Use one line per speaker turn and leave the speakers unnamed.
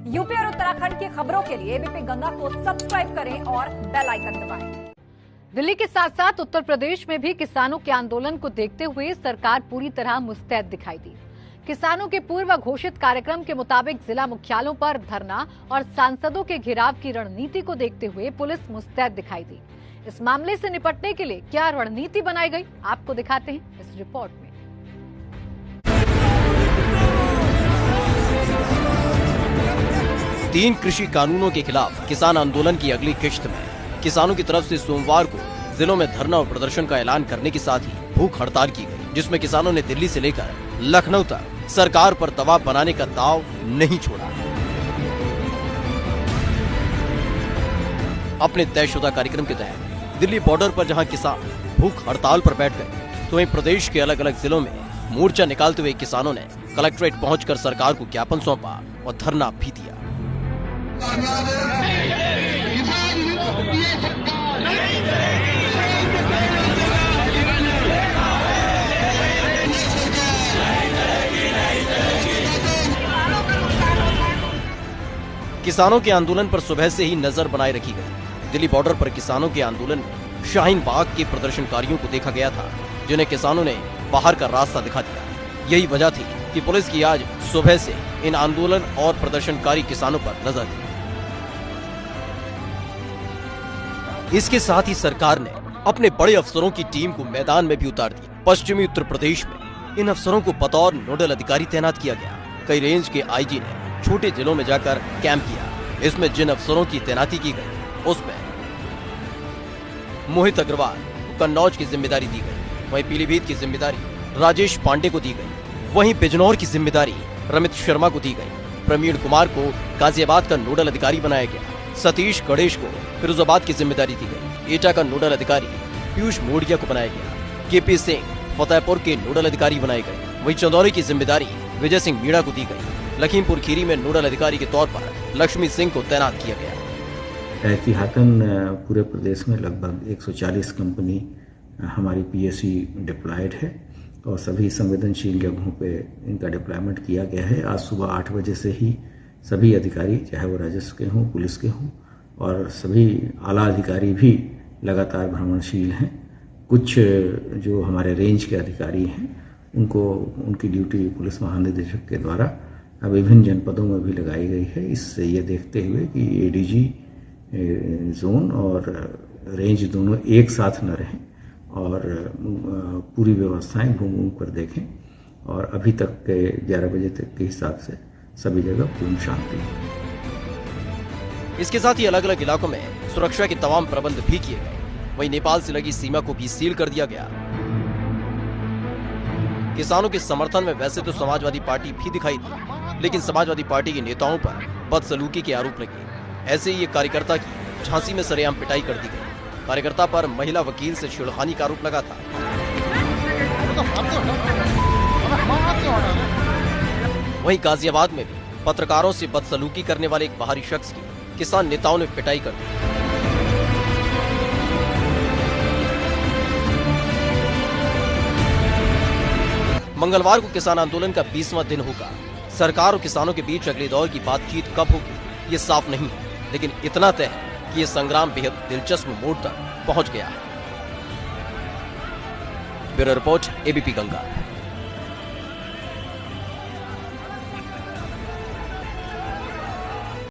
UP और उत्तराखंड की खबरों के लिए एबीपी गंगा को सब्सक्राइब करें और बेल आइकन दबाएं।
दिल्ली के साथ साथ उत्तर प्रदेश में भी किसानों के आंदोलन को देखते हुए सरकार पूरी तरह मुस्तैद दिखाई दी। किसानों के पूर्व घोषित कार्यक्रम के मुताबिक जिला मुख्यालयों पर धरना और सांसदों के घेराव की रणनीति को देखते हुए पुलिस मुस्तैद दिखाई दी। इस मामले से निपटने के लिए क्या रणनीति बनाई गई, आपको दिखाते हैं इस रिपोर्ट में।
तीन कृषि कानूनों के खिलाफ किसान आंदोलन की अगली किश्त में किसानों की तरफ से सोमवार को जिलों में धरना और प्रदर्शन का ऐलान करने के साथ ही भूख हड़ताल की गई, जिसमें किसानों ने दिल्ली से लेकर लखनऊ तक सरकार पर दबाव बनाने का दांव नहीं छोड़ा। अपने तयशुदा कार्यक्रम के तहत दिल्ली बॉर्डर पर जहां किसान भूख हड़ताल पर बैठ गए, तो वहीं प्रदेश के अलग अलग जिलों में मोर्चा निकालते हुए किसानों ने कलेक्ट्रेट पहुंचकर सरकार को ज्ञापन सौंपा और धरना भी दिया। किसानों के आंदोलन पर सुबह से ही नजर बनाए रखी गई। दिल्ली बॉर्डर पर किसानों के आंदोलन में शाहीन बाग के प्रदर्शनकारियों को देखा गया था, जिन्हें किसानों ने बाहर का रास्ता दिखा दिया। यही वजह थी कि पुलिस की आज सुबह से इन आंदोलन और प्रदर्शनकारी किसानों पर नजर थी। इसके साथ ही सरकार ने अपने बड़े अफसरों की टीम को मैदान में भी उतार दिया। पश्चिमी उत्तर प्रदेश में इन अफसरों को बतौर नोडल अधिकारी तैनात किया गया। कई रेंज के आईजी ने छोटे जिलों में जाकर कैंप किया। इसमें जिन अफसरों की तैनाती की गई, उसमें मोहित अग्रवाल को कन्नौज की जिम्मेदारी दी गई, वहीं पीलीभीत की जिम्मेदारी राजेश पांडे को दी गई, वहीं बिजनौर की जिम्मेदारी रमित शर्मा को दी गई। प्रवीण कुमार को गाजियाबाद का नोडल अधिकारी बनाया गया। सतीश गणेश को फिरोजाबाद की जिम्मेदारी दी गई। एटा का नोडल अधिकारी पीयूष मोड़िया को बनाया गया। केपी सिंह फतेहपुर के नोडल अधिकारी बनाए गए। वहीं चंदौली की जिम्मेदारी विजय सिंह मीणा को दी गई। लखीमपुर खीरी में नोडल अधिकारी के तौर पर लक्ष्मी सिंह को तैनात किया गया।
एहतियातन पूरे प्रदेश में लगभग 140 कंपनी हमारी पीएससी डिप्लॉयड है और सभी संवेदनशील जगहों पे इनका डिप्लॉयमेंट किया गया है। आज सुबह 8 बजे से ही सभी अधिकारी, चाहे वो राजस्व के हों, पुलिस के हों, और सभी आला अधिकारी भी लगातार भ्रमणशील हैं। कुछ जो हमारे रेंज के अधिकारी हैं, उनको उनकी ड्यूटी पुलिस महानिदेशक के द्वारा विभिन्न जनपदों में भी लगाई गई है। इससे ये देखते हुए कि एडीजी जोन और रेंज दोनों एक साथ न रहें और पूरी व्यवस्थाएं घूम घूम कर देखें। और अभी तक के 11 बजे तक के हिसाब से सभी जगह पूर्ण शांति है।
इसके साथ ही अलग अलग इलाकों में सुरक्षा के तमाम प्रबंध भी किए गए। वहीं नेपाल से लगी सीमा को भी सील कर दिया गया। किसानों के समर्थन में वैसे तो समाजवादी पार्टी भी दिखाई दी, लेकिन समाजवादी पार्टी के नेताओं पर बदसलूकी के आरोप लगे। ऐसे ही एक कार्यकर्ता की झांसी में सरेआम पिटाई कर दी गई। कार्यकर्ता पर महिला वकील से छेड़खानी का आरोप लगा था। वहीं गाजियाबाद में भी पत्रकारों से बदसलूकी करने वाले एक बाहरी शख्स की किसान नेताओं ने पिटाई कर दी। मंगलवार को किसान आंदोलन का 20वां दिन होगा। सरकार और किसानों के बीच अगले दौर की बातचीत कब होगी, ये साफ नहीं है, लेकिन इतना तय है कि ये संग्राम बेहद दिलचस्प मोड़ तक पहुंच गया है। Bureau report, ABP Ganga.